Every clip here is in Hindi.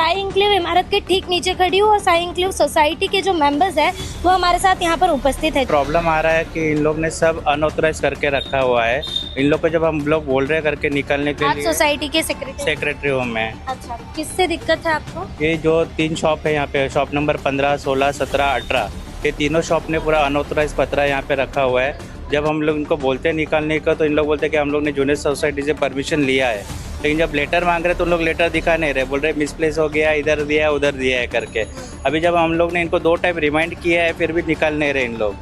साई इंक्लेव इमारत के ठीक नीचे खड़ी हूँ और साई इंक्लेव सोसाइटी के जो मेंबर्स हैं वो हमारे साथ यहाँ पर उपस्थित है। प्रॉब्लम आ रहा है कि इन लोग ने सब अनऑथराइज करके रखा हुआ है। इन लोग को जब हम लोग बोल रहे हैं करके निकलने के आप लिए सोसाइटी के सेक्रेटरी हूँ मैं। अच्छा, किससे दिक्कत है आपको? ये जो 3 शॉप है यहाँ पे, शॉप नंबर 15, 16, 17, 18, ये तीनों शॉप ने पूरा अनऑथराइज पत्रा यहाँ पे रखा हुआ है। जब हम लोग इनको बोलते हैं निकालने का तो इन लोग बोलते हैं कि हम लोग ने जूनियर सोसाइटी से परमिशन लिया है, लेकिन जब लेटर मांग रहे तो उन लोग लेटर दिखा नहीं रहे, बोल रहे मिसप्लेस हो गया, इधर दिया है उधर दिया है करके। अभी जब हम लोग ने इनको 2 टाइम रिमाइंड किया है फिर भी निकाल नहीं रहे इन लोग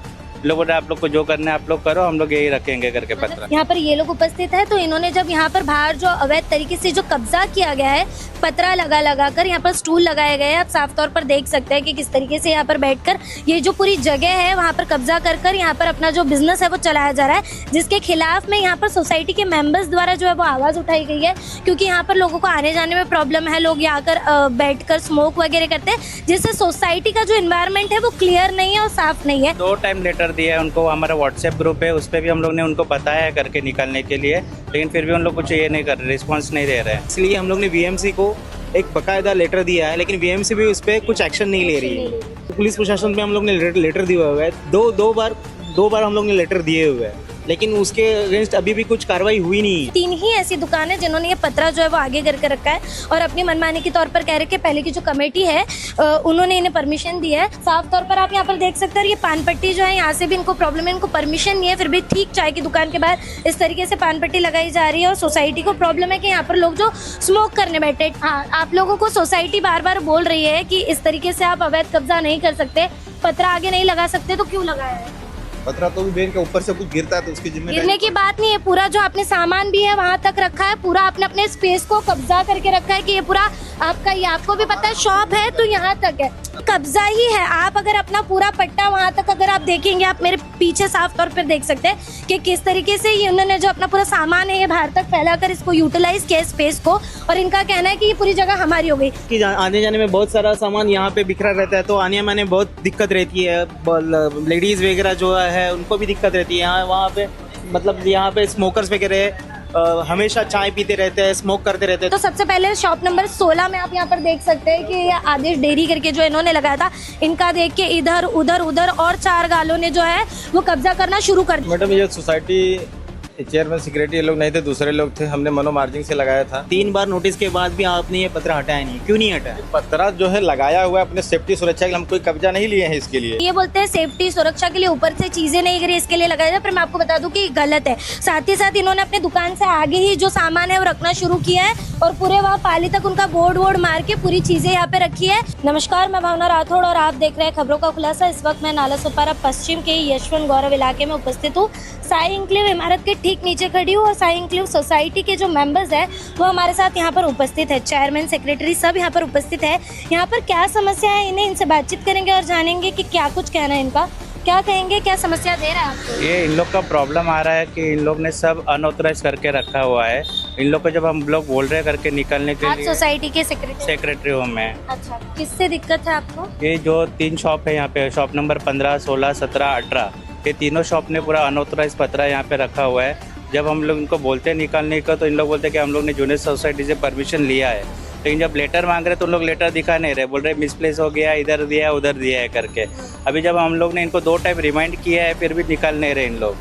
बोल रहे आप लोग को जो करना है आप लोग करो, हम लोग यही रखेंगे करके पत्र। यहाँ पर ये लोग उपस्थित है तो इन्होंने जब यहाँ पर बाहर जो अवैध तरीके से जो कब्जा किया गया है, पतरा लगा कर यहाँ पर स्टूल लगाए गए हैं। आप साफ तौर पर देख सकते हैं कि किस तरीके से यहाँ पर बैठकर ये जो पूरी जगह है वहाँ पर कब्जा कर यहाँ पर अपना जो बिजनेस है वो चलाया जा रहा है, जिसके खिलाफ में यहाँ पर सोसाइटी के मेंबर्स द्वारा जो है वो आवाज़ उठाई गई है। क्योंकि यहाँ पर लोगों को आने जाने में प्रॉब्लम है, लोग यहाँ कर बैठकर स्मोक वगैरह करते हैं, जिससे सोसाइटी का जो इन्वायरमेंट है वो क्लियर नहीं है और साफ नहीं है। 2 टाइम लेटर दिया है उनको, हमारा व्हाट्सएप ग्रुप है उस पर भी हम लोग ने उनको बताया है करके निकालने के लिए, लेकिन फिर भी उन लोग कुछ ये नहीं कर रहे, रिस्पॉन्स नहीं दे रहे हैं। इसलिए हम लोग ने वीएमसी को एक बकायदा लेटर दिया है, लेकिन वीएमसी भी उस पर कुछ एक्शन नहीं ले रही है। पुलिस प्रशासन पे हम लोग ने लेटर दिया हुआ है, दो बार हम लोग ने लेटर दिए हुए हैं, लेकिन उसके अगेंस्ट अभी भी कुछ कार्रवाई हुई नहीं है। 3 ही ऐसी दुकान है जिन्होंने ये पत्रा जो है वो आगे करके रखा है और अपनी मनमानी के तौर पर कह रहे कि पहले की जो कमेटी है उन्होंने इन्हें परमिशन दी है। साफ तौर पर आप यहाँ पर देख सकते हैं, ये पान पट्टी जो है यहाँ से भी इनको प्रॉब्लम है, इनको परमिशन नहीं है, फिर भी ठीक चाय की दुकान के बाहर इस तरीके से पान पट्टी लगाई जा रही है। और सोसाइटी को प्रॉब्लम है कि यहाँ पर लोग जो स्मोक करने बैठे। हाँ, आप लोगों को सोसाइटी बार बार बोल रही है कि इस तरीके से आप अवैध कब्जा नहीं कर सकते, पत्रा आगे नहीं लगा सकते, तो क्यों लगाया है? पतरा तो भी बेन के ऊपर से कुछ गिरता है तो उसकी जिम्मेदारी गिरने की बात नहीं है, पूरा जो आपने सामान भी है वहाँ तक रखा है, पूरा आपने अपने स्पेस को कब्जा करके रखा है कि ये पूरा आपका, ये आपको भी पता है शॉप है तो यहाँ तक है, कब्जा ही है। आप अगर अपना पूरा पट्टा वहाँ तक अगर आप देखेंगे, आप मेरे पीछे साफ तौर पर देख सकते हैं कि किस तरीके से ये उन्होंने जो अपना पूरा सामान है ये बाहर तक फैलाकर इसको यूटिलाइज किया स्पेस को, और इनका कहना है कि ये पूरी जगह हमारी हो गई। कि आने जाने में बहुत सारा सामान यहाँ पे बिखरा रहता है, तो आने में बहुत दिक्कत रहती है। लेडीज वगैरह जो है उनको भी दिक्कत रहती है। यहाँ वहाँ पे मतलब यहाँ पे स्मोकर्स वगैरह हमेशा चाय पीते रहते हैं, स्मोक करते रहते हैं। तो सबसे पहले शॉप नंबर 16 में आप यहाँ पर देख सकते हैं कि ये आदेश डेयरी करके जो इन्होंने लगाया था, इनका देख के इधर उधर और 4 गालों ने जो है वो कब्जा करना शुरू कर दिया। मैडम ये सोसाइटी चेयरमैन सेक्रेटरी ये लोग नहीं थे, दूसरे लोग थे, हमने मनो मार्जिंग से लगाया था। 3 बार नोटिस के बाद भी आपने ये पत्र हटाया नहीं, क्यों नहीं हटाया? पतरा जो है लगाया हुआ है अपने सेफ्टी सुरक्षा के लिए, हम कोई कब्जा नहीं लिए हैं इसके लिए। ये बोलते हैं सेफ्टी सुरक्षा के लिए ऊपर से चीजें नहीं गिरी इसके लिए लगाया था, पर मैं आपको बता दूं कि गलत है। साथ ही साथ इन्होंने अपने दुकान से आगे ही जो सामान है वो रखना शुरू किया है और पूरे वहाँ पाली तक उनका बोर्ड मार के पूरी चीजें यहाँ पे रखी है। नमस्कार, मैं भावना राठौड़ और आप देख रहे हैं खबरों का खुलासा। इस वक्त मैं नाला सुपारा पश्चिम के यशवंत गौरव इलाके में उपस्थित हूँ। साई इंक्लेव इमारत के ठीक नीचे खड़ी हूँ और साई इंक्लेव सोसाइटी के जो मेंबर्स हैं वो हमारे साथ यहाँ पर उपस्थित है, चेयरमैन सेक्रेटरी सब यहाँ पर उपस्थित है। यहाँ पर क्या समस्या है इन्हें, इनसे बातचीत करेंगे और जानेंगे कि क्या कुछ कहना है इनका, क्या कहेंगे, क्या समस्या दे रहा है आपको? ये इन लोग का प्रॉब्लम आ रहा है कि इन लोग ने सब अनऑथराइज करके रखा हुआ है। इन लोग को जब हम लोग बोल रहे हैं करके निकलने के आप लिए सोसाइटी के सेक्रेटरी हूँ मैं। अच्छा, किससे दिक्कत है आपको? ये जो 3 शॉप है यहाँ पे, शॉप नंबर 15, 16, 17, 18, ये तीनों शॉप ने पूरा अनऑथराइज पत्रा यहाँ पे रखा हुआ है। जब हम लोग इनको बोलते हैं निकालने का तो इन लोग बोलते हैं कि हम लोग ने जूनियर सोसाइटी से परमिशन लिया है, लेकिन जब लेटर मांग रहे तो उन लोग लेटर दिखा नहीं रहे, बोल रहे मिसप्लेस हो गया, इधर दिया है उधर दिया है करके। अभी जब हम लोग ने इनको 2 टाइम रिमाइंड किया है फिर भी निकाल नहीं रहे इन लोग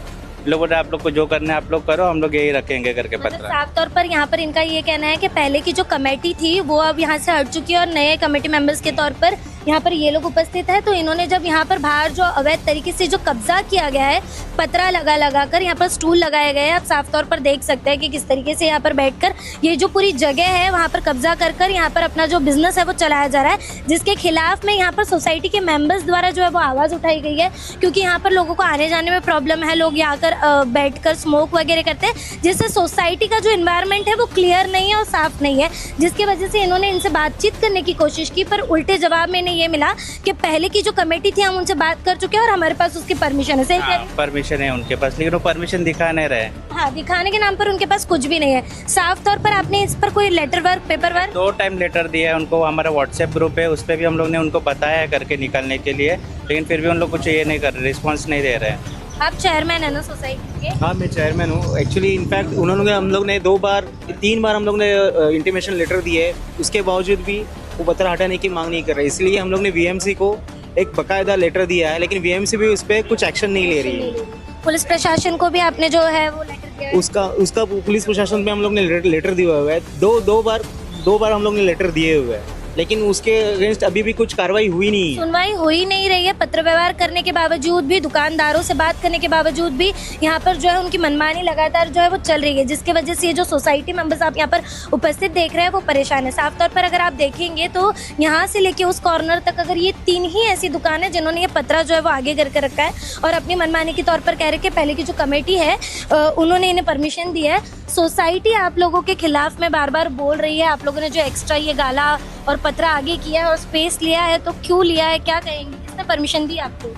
बोल रहे आप लोग को जो करना है आप लोग करो, हम लोग यही रखेंगे करके पत्र। साफ तौर पर यहाँ पर इनका ये कहना है कि पहले की जो कमेटी थी वो अब यहाँ से हट चुकी है और नए कमेटी मेंबर्स के तौर पर यहाँ पर ये लोग उपस्थित है। तो इन्होंने जब यहाँ पर बाहर जो अवैध तरीके से जो कब्जा किया गया है, पतरा लगा कर यहाँ पर स्टूल लगाए गए हैं। आप साफ तौर पर देख सकते हैं कि किस तरीके से यहाँ पर बैठकर ये जो पूरी जगह है वहाँ पर कब्जा कर यहाँ पर अपना जो बिजनेस है वो चलाया जा रहा है, जिसके खिलाफ में यहाँ पर सोसाइटी के मेंबर्स द्वारा जो है वो आवाज़ उठाई गई है। क्योंकि यहाँ पर लोगों को आने जाने में प्रॉब्लम है, लोग यहाँ कर बैठकर स्मोक वगैरह करते हैं, जिससे सोसाइटी का जो इन्वायरमेंट है वो क्लियर नहीं है और साफ नहीं है, जिसकी वजह से इन्होंने इनसे बातचीत करने की कोशिश की, पर उल्टे जवाब में इन्हें ये मिला कि पहले की जो कमेटी थी हम उनसे बात कर चुके हैं और हमारे पास उसकी परमिशन है। सही परमिशन है उनके पास, लेकिन वो परमिशन दिखा नहीं रहे। हाँ, दिखाने के नाम पर उनके पास कुछ भी नहीं है। साफ तौर पर आपने इस पर कोई letter work, paper work? 2 time letter दिया है उनको, हमारा व्हाट्सएप ग्रुप है उस पर भी हम लोग ने उनको बताया है करके निकालने के लिए, लेकिन फिर भी उन लोग कुछ ये नहीं कर रहे, रिस्पॉन्स नहीं दे रहे हैं। आप चेयरमैन है ना सोसाइटी के? हाँ, मैं चेयरमैन हूँ। एक्चुअली इनफैक्ट हम लोग ने 3 बार हम लोग ने इंटीमेशन लेटर दिए, उसके बावजूद भी वो पत्र हटाने की मांग नहीं कर रहे, इसलिए हम लोग ने वीएमसी को एक बकायदा लेटर दिया है, लेकिन वीएमसी भी उस पर कुछ एक्शन नहीं ले रही है। पुलिस प्रशासन को भी आपने जो है वो लेटर दिया है? उसका पुलिस प्रशासन में हम लोग ने लेटर दिया हुआ है, दो बार हम लोग ने लेटर दिए हुए हैं, लेकिन उसके अगेंस्ट अभी भी कुछ कार्रवाई हुई नहीं है। सुनवाई हो ही नहीं रही है। पत्र व्यवहार करने के बावजूद भी, दुकानदारों से बात करने के बावजूद भी यहाँ पर जो है उनकी मनमानी लगातार जो है वो चल रही है, जिसकी वजह से ये जो सोसाइटी मेंबर्स आप यहाँ पर उपस्थित देख रहे हैं वो परेशान है। साफ तौर पर अगर आप देखेंगे तो यहाँ से लेके उस कॉर्नर तक अगर ये 3 ही ऐसी दुकान है जिन्होंने ये पत्रा जो है वो आगे करके रखा है और अपनी मनमानी के तौर पर कह रहे कि पहले की जो कमेटी है उन्होंने इन्हें परमिशन दी है। सोसाइटी आप लोगों के खिलाफ में बार बार बोल रही है। आप लोगों ने जो एक्स्ट्रा ये गाला और पत्रा आगे किया है और स्पेस लिया है, तो क्यों लिया है, क्या कहेंगे, किसने परमिशन दी आपको?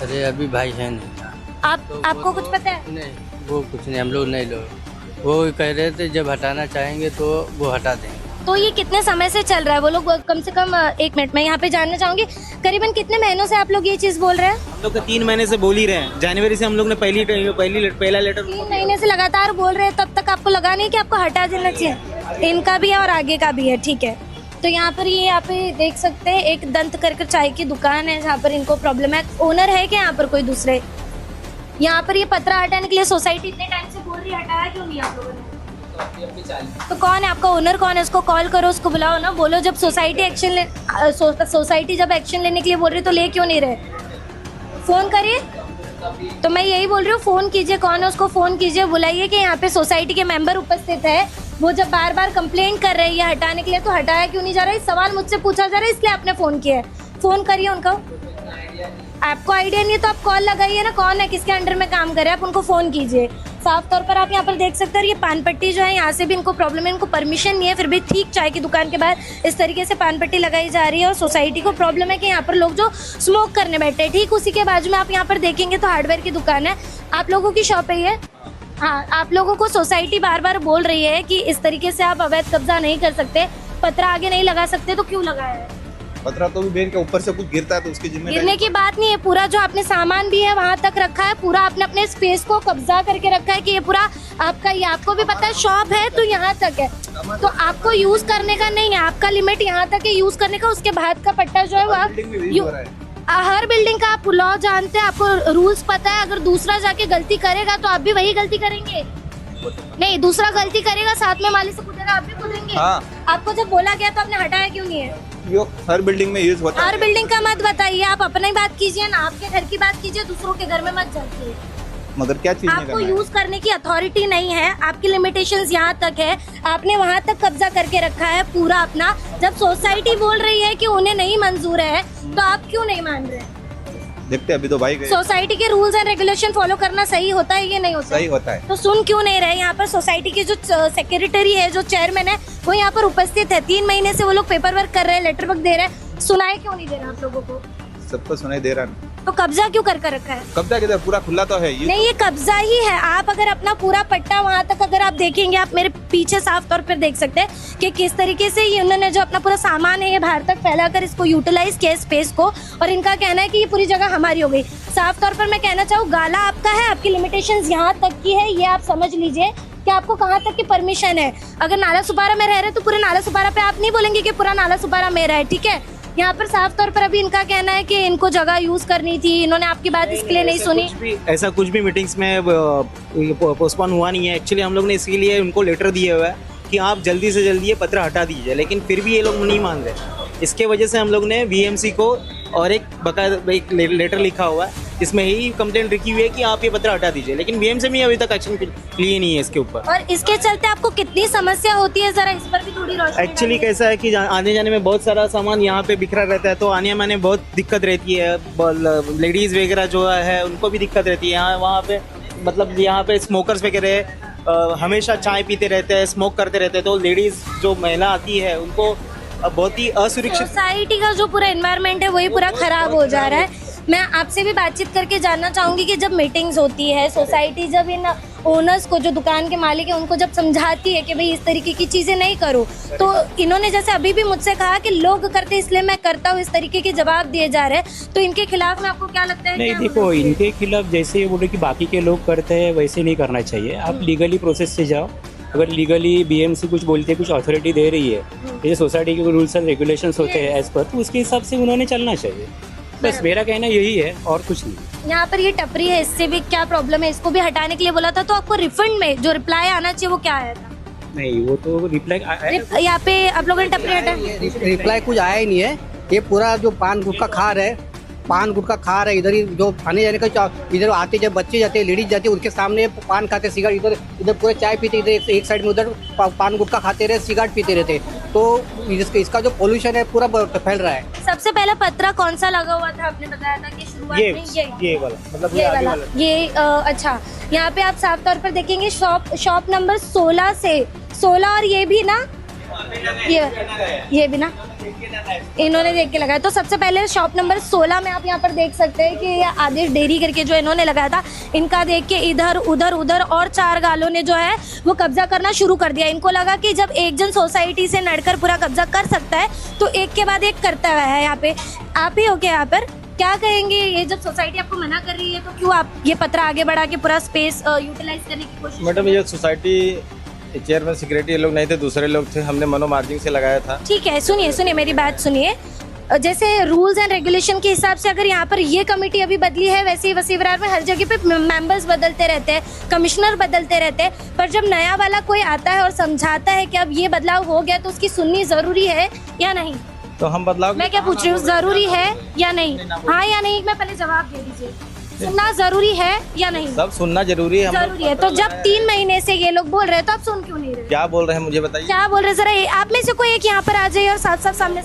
अरे अभी भाई है नहीं। आपको कुछ पता है? नहीं, वो कुछ नहीं, हम लोग नहीं लोग। वो कह रहे थे जब हटाना चाहेंगे तो वो हटा देंगे। तो ये कितने समय से चल रहा है? वो लोग कम से कम 1 मिनट में यहाँ पे जानना चाहूंगी, करीबन कितने महीनों से आप लोग ये चीज बोल रहे हैं? हम लोग 3 महीने से बोल ही रहे हैं। जनवरी से हम लोग ने पहला लेटर 3 महीने से लगातार बोल रहे हैं, तब तक आपको लगा नहीं कि आपको हटा देना चाहिए? इनका भी है और आगे का भी है, ठीक है। तो यहाँ पर ये आप देख सकते हैं एक दंत करके चाय की दुकान है जहाँ पर इनको प्रॉब्लम है। ओनर है क्या यहाँ पर कोई दूसरे? यहाँ पर ये पत्रा हटाने के लिए सोसाइटी इतने टाइम से बोल रही है, हटाया क्यों नहीं आप लोगों ने? तो कौन है आपका ओनर? कौन है? उसको कॉल करो, उसको बुलाओ ना, बोलो जब सोसाइटी जब एक्शन लेने के लिए बोल रही तो ले क्यों नहीं रहे? फोन करिए। तो मैं यही बोल रही हूँ, फोन कीजिए, कौन है उसको फोन कीजिए, बुलाइए कि यहाँ पे सोसाइटी के मेंबर उपस्थित है। वो जब बार बार कंप्लेंट कर रहे हैं हटाने के लिए, तो हटाया क्यों नहीं जा रहा है? सवाल मुझसे पूछा जा रहा है, इसलिए आपने फोन किया है। फोन करिए उनको। आपको आइडिया नहीं है तो आप कॉल लगाइए ना, कौन है, किसके अंडर में काम कर रहे हैं, आप उनको फोन कीजिए। साफ तौर पर आप यहाँ पर देख सकते हैं, ये पान पट्टी जो है यहाँ से भी इनको प्रॉब्लम है, इनको परमिशन नहीं है, फिर भी ठीक चाय की दुकान के बाहर इस तरीके से पान पट्टी लगाई जा रही है। और सोसाइटी को प्रॉब्लम है कि यहाँ पर लोग जो स्मोक करने बैठे हैं। ठीक उसी के बाजू में आप यहाँ पर देखेंगे तो हार्डवेयर की दुकान है, आप लोगों की शॉप है ये। हाँ, आप लोगों को सोसाइटी बार बार बोल रही है कि इस तरीके से आप अवैध कब्जा नहीं कर सकते, पत्रा आगे नहीं लगा सकते, तो क्यों लगाया है? पत्रा तो भी बेन के ऊपर से कुछ गिरता है तो उसकी जिम्मेदारी। गिरने की बात नहीं है, पूरा जो आपने सामान भी है वहां तक रखा है, पूरा आपने अपने स्पेस को कब्जा करके रखा है कि ये पूरा आपका, ये आपको भी पता है शॉप है तो यहाँ तक है, तो आपको यूज करने का नहीं है, आपका लिमिट यहाँ तक है यूज करने का। उसके बाद का पट्टा जो है वो आप हर बिल्डिंग का आप लॉ जानते हैं, आपको रूल्स पता है। अगर दूसरा जाके गलती करेगा तो आप भी वही गलती करेंगे? नहीं, दूसरा गलती करेगा साथ में माली से कूदेगा, आप भी कूदेंगे। हाँ। आपको जब बोला गया तो आपने हटाया क्यों नहीं है? यो हर बिल्डिंग में यूज होता है। हर बिल्डिंग का मत बताइए, आप अपनी बात कीजिए ना, आपके घर की बात कीजिए, दूसरों के घर में मत जाइए। मगर क्या चीज नहीं आपको करना है? यूज करने की अथॉरिटी नहीं है, आपकी लिमिटेशंस यहाँ तक है, आपने वहाँ तक कब्जा करके रखा है पूरा अपना। जब सोसाइटी बोल रही है कि उन्हें नहीं मंजूर है तो आप क्यों नहीं मान रहे? देखते अभी तो भाई गए। सोसाइटी के रूल्स एंड रेगुलेशन फॉलो करना सही होता है, ये नहीं होता? सही होता है। तो सुन क्यों नहीं रहे? यहाँ पर सोसाइटी के जो सेक्रेटरी है, जो चेयरमैन है, वो यहाँ पर उपस्थित है। 3 महीने से वो लोग पेपर वर्क कर रहे हैं, लेटर वर्क दे रहे हैं, सुनाए क्यों नहीं दे रहे आप लोगों को? सबको सुनाई दे रहा है। तो कब्जा क्यों कर रखा है? कब्जा किधर, पूरा खुला तो है ये। नहीं, ये कब्जा ही है। आप अगर अपना पूरा पट्टा वहां तक अगर आप देखेंगे, आप मेरे पीछे साफ तौर पर देख सकते हैं कि किस तरीके से ये उन्होंने जो अपना पूरा सामान है ये बाहर तक फैलाकर इसको यूटिलाइज किया स्पेस को, और इनका कहना है कि ये पूरी जगह हमारी हो गई। साफ तौर पर मैं कहना चाहूँ, गाला आपका है, आपकी लिमिटेशंस यहाँ तक की है, ये आप समझ लीजिए कि आपको कहाँ तक की परमिशन है। अगर नाला सुपारा में रह रहे तो पूरे नाला सुपारा पे आप नहीं बोलेंगे कि पूरा नाला सुपारा मेरा है, ठीक है? यहाँ पर साफ तौर पर अभी इनका कहना है कि इनको जगह यूज करनी थी, इन्होंने आपकी बात इसके लिए नहीं सुनी। ऐसा कुछ भी मीटिंग्स में पोस्टपोन हुआ नहीं है। एक्चुअली हम लोग ने इसके लिए उनको लेटर दिया हुआ है कि आप जल्दी से जल्दी ये पत्र हटा दीजिए, लेकिन फिर भी ये लोग नहीं मान रहे। इसके वजह से हम लोग ने वीएमसी को और एक बकायदा एक लेटर लिखा हुआ है, इसमें ही कंप्लेंट लिखी हुई है कि आप ये पत्र हटा दीजिए, लेकिन बीएमसी में अभी तक एक्शन लिए नहीं है इसके ऊपर। और इसके चलते आपको कितनी समस्या होती है, जरा इस पर भी थोड़ी रोशनी एक्चुअली कैसा है कि आने जाने में बहुत सारा सामान यहाँ पे बिखरा रहता है, तो आने में बहुत दिक्कत रहती है। लेडीज़ वगैरह जो है उनको भी दिक्कत रहती है। यहाँ वहाँ पे मतलब यहाँ पे स्मोकर्स वगैरह हमेशा चाय पीते रहते हैं, स्मोक करते रहते हैं, तो लेडीज़ जो महिला आती है उनको बहुत ही असुरक्षित। सोसाइटी का जो पूरा एनवायरनमेंट है वही पूरा खराब हो जा रहा है। मैं आपसे भी बातचीत करके जानना चाहूंगी कि जब मीटिंग्स होती है, सोसाइटी जब इन ओनर्स को, जो दुकान के मालिक है, उनको जब समझाती है कि भाई इस तरीके की चीज़ें नहीं करो, तो इन्होंने जैसे अभी भी मुझसे कहा कि लोग करते इसलिए मैं करता हूँ, इस तरीके के जवाब दिए जा रहे हैं, तो इनके खिलाफ में आपको क्या लगता है? नहीं, देखो, इनके खिलाफ जैसे ये बोले कि बाकी के लोग करते हैं वैसे नहीं करना चाहिए। आप लीगली प्रोसेस से जाओ, अगर लीगली बीएमसी कुछ बोलती है, कुछ अथॉरिटी दे रही है, ये सोसाइटी के रूल्स एंड रेगुलेशंस होते हैं एज पर, तो उसके हिसाब से उन्होंने चलना चाहिए। बस मेरा कहना यही है और कुछ नहीं। यहाँ पर ये टपरी है, इससे भी क्या प्रॉब्लम है, इसको भी हटाने के लिए बोला था, तो आपको रिफंड में जो रिप्लाई आना चाहिए वो क्या आया था? नहीं, वो तो रिप्लाई यहाँ पे आप लोगों ने टपरी हटाई? रिप्लाई कुछ आया ही नहीं है। ये पूरा जो पान गुटखा खा रहे, पान गुटखा खा रहे, इधर ही जो आने जाने का, इधर आते जब बच्चे जाते हैं, लेडीज जाती है, उनके सामने पान खाते, सिगरेट, इधर इधर पूरे चाय पीते, इधर एक साइड में उधर पान गुटखा खाते रहे, सिगरेट पीते रहते। तो इसका जो पोल्यूशन है पूरा फैल रहा है। सबसे पहला पत्रा कौन सा लगा हुआ था? आपने बताया था कि शुरुआत में ये वाला, मतलब ये वाला, ये अच्छा। यहाँ पे आप साफ तौर पर देखेंगे शॉप नंबर 16 से 16, और ये भी ना, ये भी ना इन्होंने देख के लगाया। तो सबसे पहले शॉप नंबर 16 में आप यहाँ पर देख सकते हैं कि ये आदेश डेयरी करके जो इन्होंने लगाया था, इनका देख के इधर उधर उधर और 4 गालों ने जो है वो कब्जा करना शुरू कर दिया। इनको लगा कि जब एक जन सोसाइटी से लड़कर पूरा कब्जा कर सकता है तो एक के बाद एक करता हुआ है। यहाँ पे आप ही हो क्या? यहाँ पर क्या कहेंगे? ये जब सोसाइटी आपको मना कर रही है तो क्यों आप ये पत्रा आगे बढ़ा के पूरा स्पेस यूटिलाइज करने की कोशिश? मैडम, ये सोसाइटी चेयरमैन सेक्रेटरी ये लोग नहीं थे, दूसरे लोग थे, हमने मनो मार्जिंग से लगाया था। ठीक है, सुनिए मेरी बात सुनिए। जैसे रूल्स एंड रेगुलेशन के हिसाब से अगर यहाँ पर ये कमेटी अभी बदली है, वैसे ही वसी विरार में हर जगह पे मेंबर्स बदलते रहते हैं, कमिश्नर बदलते रहते हैं, पर जब नया वाला कोई आता है और समझाता है कि अब ये बदलाव हो गया तो उसकी सुननी जरूरी है या नहीं? तो हम बदलाव, मैं क्या पूछ रही हूँ, जरूरी है या नहीं? हाँ या नहीं, मैं पहले जवाब दे दीजिए। सुनना जरूरी है या नहीं? सब सुनना जरूरी है। जरूरी है। तो जब 3 महीने से ये लोग बोल रहे हैं तो आप सुन क्यों नहीं रहे? क्या बोल रहे हैं मुझे बताइए। क्या बोल रहे हैं? जरा आप में से कोई एक यहाँ पर आ जाइए और साफ सामने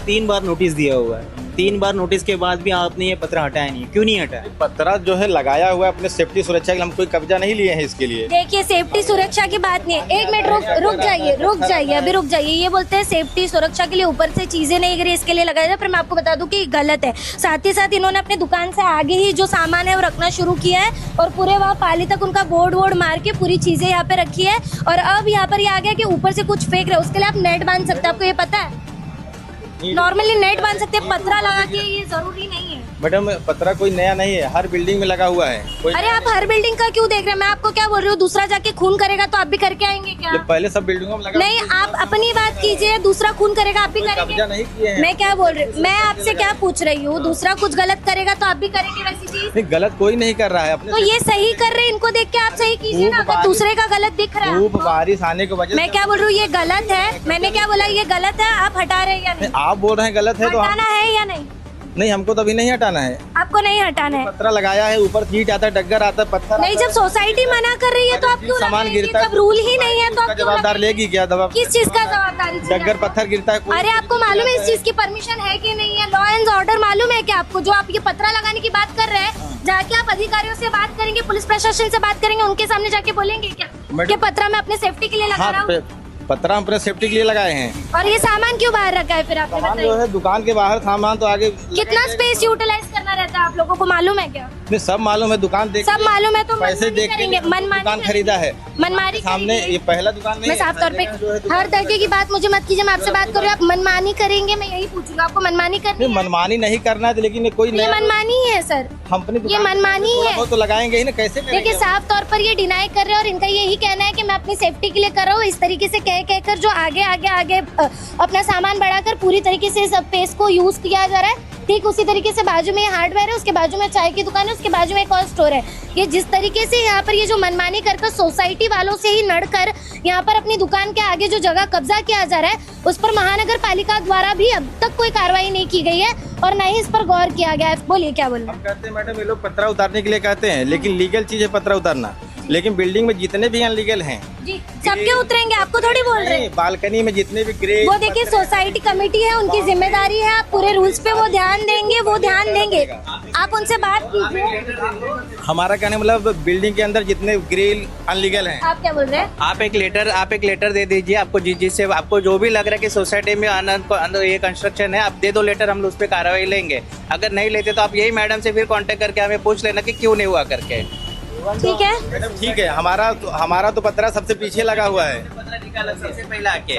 3 बार नोटिस दिया हुआ है। 3 बार नोटिस के बाद भी आपने ये पत्र हटाया नहीं, क्यों नहीं हटाया? पत्रा जो है लगाया हुआ है अपने सेफ्टी सुरक्षा के लिए, हम कोई कब्जा नहीं लिए हैं इसके लिए। देखिए, सेफ्टी सुरक्षा की बात नहीं है। 1 मिनट रुक जाइए, अभी रुक जाइए। ये बोलते हैं सेफ्टी सुरक्षा के लिए ऊपर से चीजें नहीं गिरी, इसके लिए लगाया जाए। पर मैं आपको बता दूं कि गलत है। साथ ही साथ इन्होंने अपने दुकान से आगे ही जो सामान है वो रखना शुरू किया है और पूरे वहाँ पाली तक उनका बोर्ड मार के पूरी चीजें यहाँ पे रखी है। और अब यहाँ पर ये आ गया कि ऊपर से कुछ फेंक रहे हैं, उसके लिए आप नेट बांध सकते हैं। आपको ये पता है? नॉर्मली नेट बांध सकते हैं, पत्रा लगा के ये जरूरी नहीं है। मैडम, पत्रा कोई नया नहीं है, हर बिल्डिंग में लगा हुआ है। अरे आप हर बिल्डिंग का क्यों देख रहे हैं? मैं आपको क्या बोल रही हूँ, दूसरा जाके खून करेगा तो आप भी करके आएंगे क्या? पहले सब बिल्डिंगों में लगा। नहीं, आप अपनी बात कीजिए। दूसरा खून करेगा आप भी करेंगे? कब्जा नहीं किए हैं। मैं क्या बोल रही हूँ, मैं आपसे क्या पूछ रही हूँ, दूसरा कुछ गलत करेगा तो आप भी करेंगे वैसी चीज? नहीं, गलत कोई नहीं कर रहा है अपने। तो ये सही कर रहे हैं, इनको देख के आप सही कीजिए ना। अगर दूसरे का गलत दिख रहा है, खूब बारिश आने की वजह से। मैं क्या बोल रही हूँ, ये गलत है। मैंने क्या बोला, ये गलत है? आप हटा रहे हैं या नहीं? आप बोल रहे हैं गलत है तो हटाना है या नहीं? नहीं, हमको तो अभी नहीं हटाना है। आपको नहीं हटाना है? पत्रा लगाया है, ऊपर ईंट आता है, डग्गर आता है, पत्थर नहीं, जब सोसाइटी मना कर रही है तो आप क्यों सामान लगाएंगे? गिरता है, जब रूल ही नहीं है तो आप क्यों जवाबदार लगाएंगे? लेगी क्या दवा? किस चीज का जवाबदारी? डग्गर पत्थर गिरता है कोई? अरे आपको मालूम है इस चीज की परमिशन है कि नहीं है? लॉ एंड ऑर्डर मालूम है क्या आपको? जो आप ये पत्रा लगाने की बात कर रहे हैं, जाके आप अधिकारियों से बात करेंगे, पुलिस प्रशासन से बात करेंगे, उनके सामने जाके बोलेंगे क्या कि पत्रा मैं अपने सेफ्टी के लिए लगा रहा हूँ? पत्रा हम अपने सेफ्टी के लिए लगाए हैं। और ये सामान क्यों बाहर रखा है फिर? आपने सामान जो बताइए, है दुकान के बाहर, सामान तो आगे। कितना स्पेस यूटिलाइज करना रहता है आप लोगों को मालूम है क्या? नहीं, सब मालूम है, दुकान देख, सब मालूम है तो पैसे मनमानी देख के करेंगे, मनमानी दुकान खरीदा है मनमानी सामने। करेंगे। ये पहला दुकान नहीं मैं है, साफ तौर पे हर तरीके की बात मुझे मत कीजिए। मैं आपसे बात कर रही हूँ, आप मनमानी करेंगे, मैं यही पूछूंगा। आपको मनमानी करनी है? मनमानी नहीं करना है, लेकिन ये कोई ये मनमानी है सर, ये मनमानी है। वो तो लगाएंगे ही ना, कैसे देखिए, करेंगे? साफ तौर पर ये डिनाई कर रहे हैं और इनका यही कहना है कि मैं अपनी सेफ्टी के लिए कर रहा हूँ। इस तरीके से कहकर जो आगे अपना सामान बढ़ाकर पूरी तरीके से इस स्पेस को यूज किया जा रहा है। ठीक उसी तरीके से बाजू में हार्डवेयर है, उसके बाजू में चाय की दुकान है, उसके बाजू में एक और स्टोर है। ये जिस तरीके से यहाँ पर ये जो मनमानी कर सोसाइटी वालों से ही लड़कर यहाँ पर अपनी दुकान के आगे जो जगह कब्जा किया जा रहा है, उस पर महानगर पालिका द्वारा भी अब तक कोई कार्रवाई नहीं की गई है और न ही इस पर गौर किया गया है। बोलिए क्या बोलना? हम कहते हैं मैडम, ये लोग पत्रा उतारने के लिए कहते हैं, लेकिन लीगल चीज है पत्रा उतारना। लेकिन बिल्डिंग में जितने भी अनलीगल हैं जी, सबके उतरेंगे, आपको थोड़ी बोल रहे हैं। बालकनी में जितने भी ग्रे, वो देखिए, सोसाइटी कमेटी है, उनकी जिम्मेदारी है। आप पूरे रूल्स पे वो ध्यान देंगे, आप उनसे बात कीजिए। हमारा कहने मतलब बिल्डिंग के अंदर जितने ग्रिल अनलीगल हैं। आप क्या बोल रहे हैं? आप एक लेटर दे दीजिए, आपको जिससे आपको जो भी लग रहा है कि सोसाइटी में अंदर ये कंस्ट्रक्शन है, आप दे दो लेटर, हम उस पर कार्रवाई लेंगे। अगर नहीं लेते तो आप यही मैडम से फिर कांटेक्ट करके हमें पूछ लेना कि क्यों नहीं हुआ करके। ठीक है। मैडम ठीक है, हमारा तो पतरा सबसे पीछे लगा हुआ है। सबसे पहला आके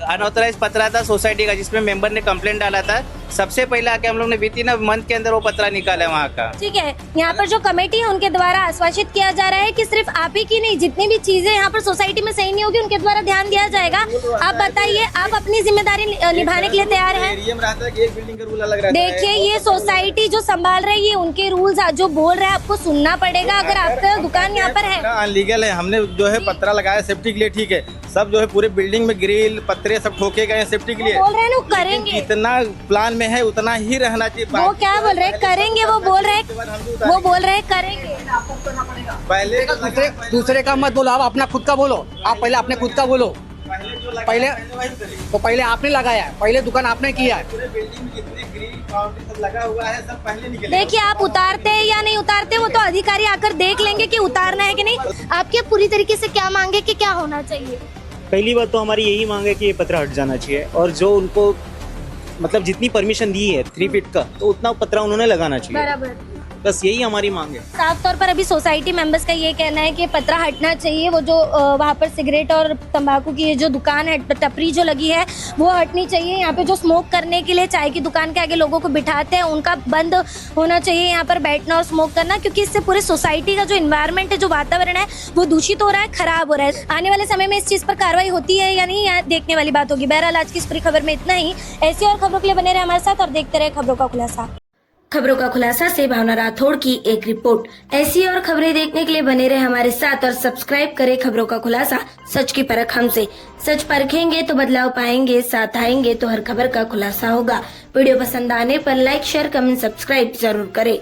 अनऑथराइज पतरा था सोसाइटी का, जिसमें मेंबर ने कंप्लेंट डाला था। सबसे पहले आके हम लोग ने विदिन मंथ के अंदर वो पतरा निकाला है वहाँ का। ठीक है, यहाँ पर जो कमेटी है उनके द्वारा आश्वासित किया जा रहा है कि सिर्फ आप ही की नहीं, जितनी भी चीजें यहाँ पर सोसाइटी में सही नहीं होगी उनके द्वारा ध्यान दिया जाएगा। आप बताइए, आप अपनी जिम्मेदारी निभाने के लिए तैयार हैं? एक बिल्डिंग का रूल अलग रहता है। देखिए, ये सोसाइटी जो संभाल रही है उनके रूल्स जो बोल रहे हैं आपको सुनना पड़ेगा। अगर आपका दुकान यहाँ पर है, अनलीगल है। हमने जो है पतरा लगाया सेफ्टी के लिए, ठीक है। सब जो है पूरे बिल्डिंग में ग्रिल पत्रे सब ठोके गए सेफ्टी के लिए। बोल रहे हैं ना करेंगे, जितना प्लान में है उतना ही रहना चाहिए। वो क्या बोल रहे हैं करेंगे, वो बोल रहे हैं करेंगे। पहले दूसरे का मत बोलो, आप अपना खुद का बोलो। आप पहले अपने खुद का बोलो। पहले आपने लगाया है, पहले दुकान आपने किया है। पूरे बिल्डिंग में जितने ग्रिल बाउंड्री सब लगा हुआ है सब पहले निकले। देखिए, आप उतारते हैं या नहीं उतारते वो तो अधिकारी आकर देख लेंगे कि उतारना है कि नहीं। आपके पूरी तरीके से क्या मांगे कि क्या होना चाहिए? पहली बात तो हमारी यही मांग है कि ये पतरा हट जाना चाहिए, और जो उनको मतलब जितनी परमिशन दी है 3 फीट का, तो उतना पतरा उन्होंने लगाना चाहिए। बराबर, बस यही हमारी मांग है। साफ तौर पर अभी सोसाइटी मेंबर्स का ये कहना है कि पतरा हटना चाहिए। वो जो वहाँ पर सिगरेट और तंबाकू की जो दुकान है, टपरी जो लगी है, वो हटनी चाहिए। यहाँ पे जो स्मोक करने के लिए चाय की दुकान के आगे लोगों को बिठाते हैं, उनका बंद होना चाहिए यहाँ पर बैठना और स्मोक करना, क्योंकि इससे पूरे सोसाइटी का जो इन्वायरमेंट है, जो वातावरण है, वो दूषित हो रहा है, खराब हो रहा है। आने वाले समय में इस चीज़ पर कार्रवाई होती है या नहीं, यहाँ देखने वाली बात होगी। बहरहाल आज की इस पूरी खबर में इतना ही। ऐसी और खबरों के लिए बने रहे हमारे साथ और देखते रहे खबरों का खुलासा। खबरों का खुलासा से भावना राठौड़ की एक रिपोर्ट। ऐसी और खबरें देखने के लिए बने रहे हमारे साथ और सब्सक्राइब करें खबरों का खुलासा, सच की परख हमसे। सच परखेंगे तो बदलाव पाएंगे, साथ आएंगे तो हर खबर का खुलासा होगा। वीडियो पसंद आने पर लाइक, शेयर, कमेंट, सब्सक्राइब जरूर करें।